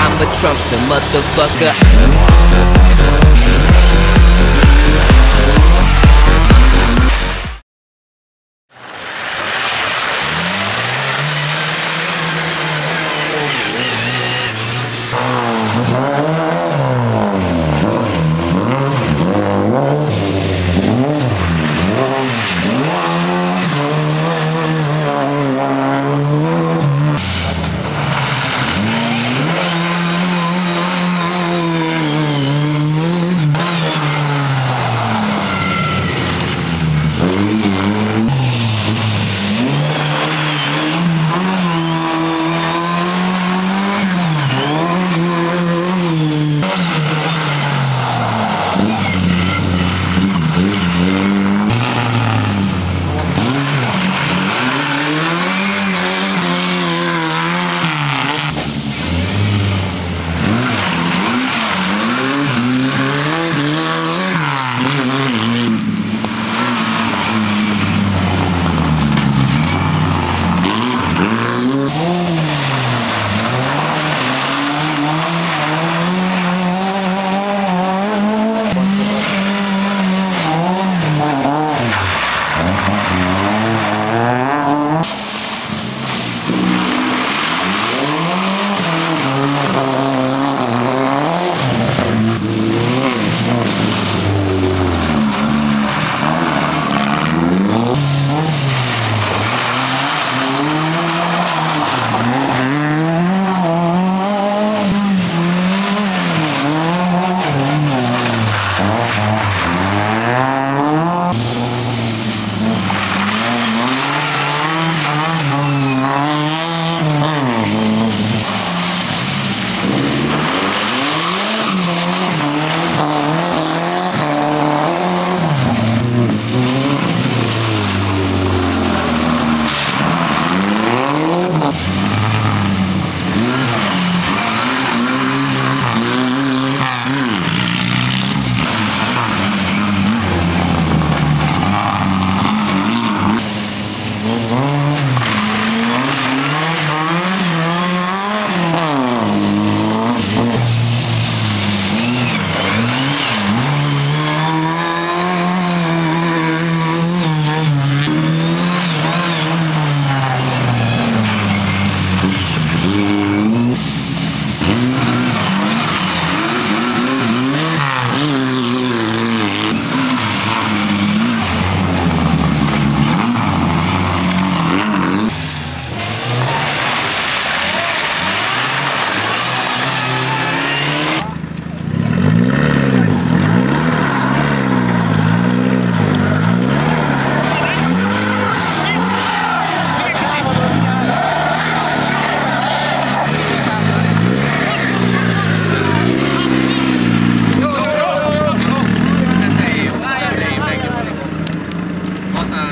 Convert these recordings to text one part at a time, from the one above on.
I'm a Trumpster motherfucker.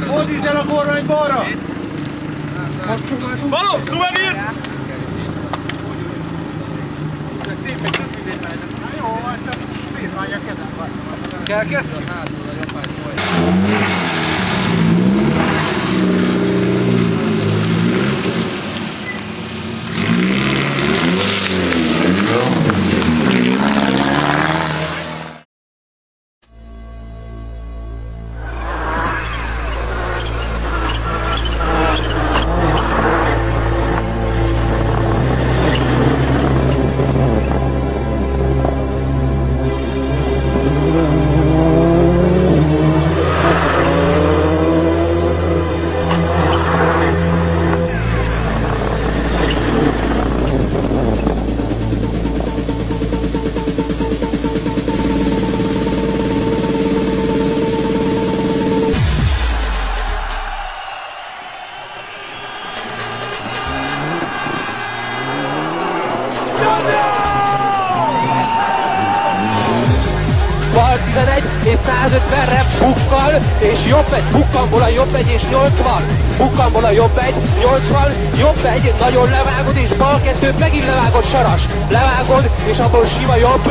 Fordítsd el a kormány balra! Baló, szuvenír! Jó, csak szétvágja a kezet. Kell kezdeni? Hátul a jobbágy folyt. Bal 11 és 150-re bukkal, és jobb egy, bukkanból a jobb egy és 80. Bukkanból a jobb egy, 80, jobb egy, nagyon levágod, és bal 2 megint levágod saras. Levágod, és abból sima jobb,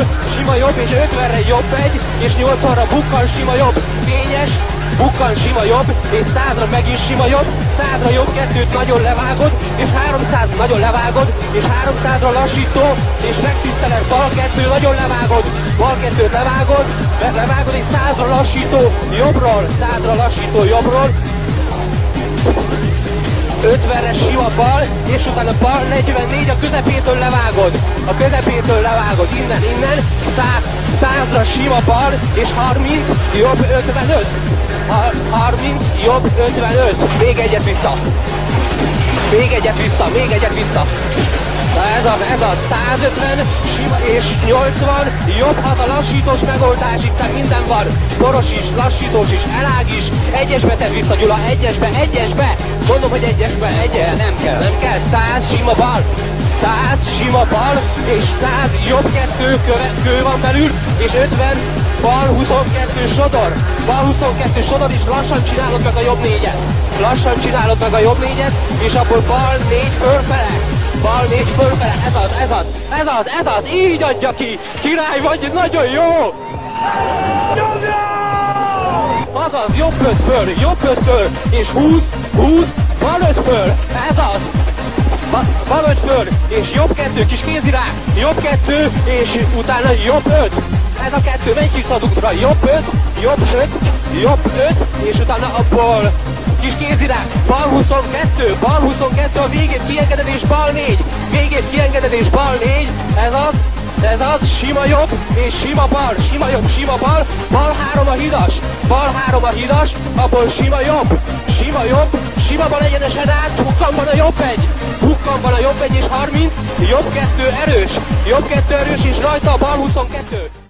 és 50-re jobb egy, és 80-ra bukkan, sima jobb. Fényes, bukkan, sima jobb, és 100-ra megint sima jobb, 100-ra jobb 2-t nagyon levágod, és 300 nagyon levágod, és 300-ra lassító, és megtiszteled, bal 2, nagyon levágod, bal 2-t levágod, és 100-ra lassító, jobbról, 100-ra lassító, jobbról, 50-re sima bal, és utána bal 44, a közepétől levágod, innen, 100-ra sima bal, és 30, jobb 55, 30, jobb 55, még egyet vissza, Na ez az, 150, sima és 80, jobb 6 a lassítós megoldás, itt minden van, boros is, lassítós is, elág is, egyesbe tedd vissza Gyula, egyesbe, mondom, hogy egyesbe, nem kell, 100 sima bal, 100 sima bal, és 100 jobb 2 kő van belül, és 50 bal 22 sodor, és lassan csinálod meg a jobb négyet, és abból bal 4 fölfele, ez az, így adja ki, király vagy, nagyon jó! Azaz, jobb 5 föl, és 20, bal 5 föl, ez az! Bal 5 föl, és jobb 2, kis kézirák, jobb 2, és utána jobb 5. Ez a 2, menj vissza az útra, jobb 5, és utána abból kis kézirák, bal 22, a végét kiengeded és bal 4, ez az, sima jobb, és sima bal, bal 3 a hidas, abból sima jobb, sima bal egyenesen át, hukkanban a jobb egy, és 30, jobb 2 erős, és rajta a bal 22.